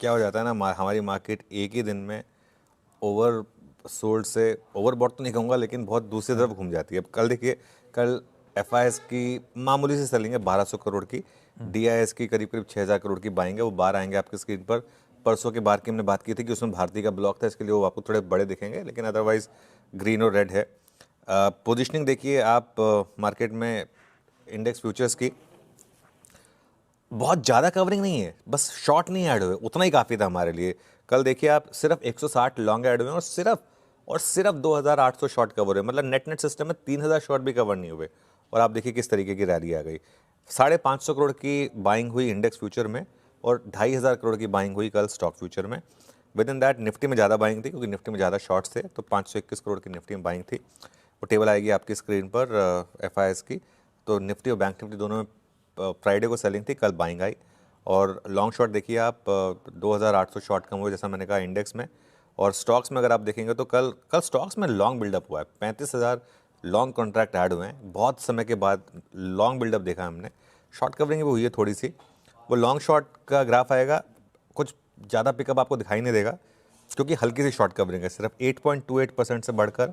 क्या हो जाता है ना, हमारी मार्केट एक ही दिन में ओवर सोल्ड से ओवरबॉट तो नहीं कहूँगा, लेकिन बहुत दूसरी तरफ घूम जाती है। अब कल देखिए, कल एफआईएस की मामूली से सेलिंग है 1200 करोड़ की, डीआईएस की करीब करीब 6000 करोड़ की बाइंग है। वो बार आएंगे आपकी स्क्रीन पर। परसों के बार की हमने बात की थी कि उसमें भारतीय का ब्लॉक था, इसके लिए वो आपको थोड़े बड़े दिखेंगे, लेकिन अदरवाइज ग्रीन और रेड है। पोजिशनिंग देखिए आप मार्केट में इंडेक्स फ्यूचर्स की बहुत ज़्यादा कवरिंग नहीं है, बस शॉर्ट नहीं ऐड हुए, उतना ही काफ़ी था हमारे लिए। कल देखिए आप सिर्फ 160 लॉन्ग ऐड हुए और सिर्फ 2800 शॉर्ट कवर हुए। मतलब नेट नेट सिस्टम में 3000 शॉर्ट भी कवर नहीं हुए। और आप देखिए किस तरीके की रैली आ गई। 550 करोड़ की बाइंग हुई इंडेक्स फ्यूचर में और 2500 करोड़ की बाइंग हुई कल स्टॉक फ्यूचर में। विद इन दैट निफ्टी में ज़्यादा बाइंग थी, क्योंकि निफ्टी में ज़्यादा शॉर्ट्स थे, तो 521 करोड़ की निफ्टी में बाइंग थी। वो टेबल आएगी आपकी स्क्रीन पर एफआईएस की। तो निफ्टी और बैंक निफ्टी दोनों में फ्राइडे को सेलिंग थी, कल बाइंग आई। और लॉन्ग शॉट देखिए आप 2800 शॉर्ट कम हुए, जैसा मैंने कहा, इंडेक्स में। और स्टॉक्स में अगर आप देखेंगे तो कल कल स्टॉक्स में लॉन्ग बिल्डअप हुआ है। 35,000 लॉन्ग कॉन्ट्रैक्ट ऐड हुए हैं, बहुत समय के बाद लॉन्ग बिल्डअप देखा हमने। शॉर्ट कवरिंग भी हुई है थोड़ी सी। वो लॉन्ग शॉट का ग्राफ आएगा, कुछ ज़्यादा पिकअप आपको दिखाई नहीं देगा, क्योंकि हल्की सी शॉर्ट कवरिंग है। सिर्फ 8.28% से बढ़कर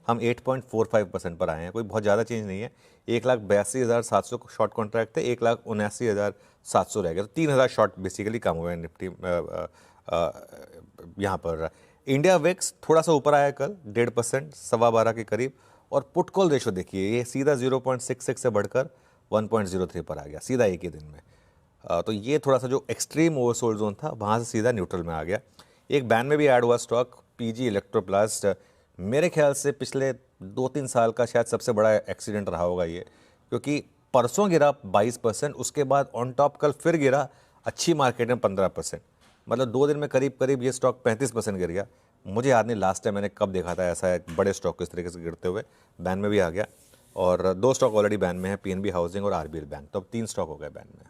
हम 8.45% पर आए हैं, कोई बहुत ज़्यादा चेंज नहीं है। 1,82,700 शॉर्ट कॉन्ट्रैक्ट थे, 1,79,700 रह गए, तो 3,000 शॉर्ट बेसिकली कम हुए हैं निफ्टी यहाँ पर। इंडिया विक्स थोड़ा सा ऊपर आया कल 1.5%, 12.25 के करीब। और पुट कॉल रेशो देखिए, ये सीधा 0.66 से बढ़कर 1.03 पर आ गया, सीधा एक ही दिन में। तो ये थोड़ा सा जो एक्सट्रीम ओवरसोल्ड जोन था, वहाँ से सीधा न्यूट्रल में आ गया। एक बैन में भी ऐड हुआ स्टॉक पीजी इलेक्ट्रोप्लास्ट। मेरे ख्याल से पिछले 2-3 साल का शायद सबसे बड़ा एक्सीडेंट रहा होगा ये, क्योंकि परसों गिरा 22%, उसके बाद ऑन टॉप कल फिर गिरा अच्छी मार्केट में 15%। मतलब 2 दिन में करीब करीब ये स्टॉक 35% गिर गया। मुझे याद नहीं लास्ट टाइम मैंने कब देखा था ऐसा एक बड़े स्टॉक को इस तरीके से गिरते हुए। बैन में भी आ गया, और 2 स्टॉक ऑलरेडी बैन में है, पीएनबी हाउसिंग और आरबीएल बैंक। तो अब 3 स्टॉक हो गए बैन में।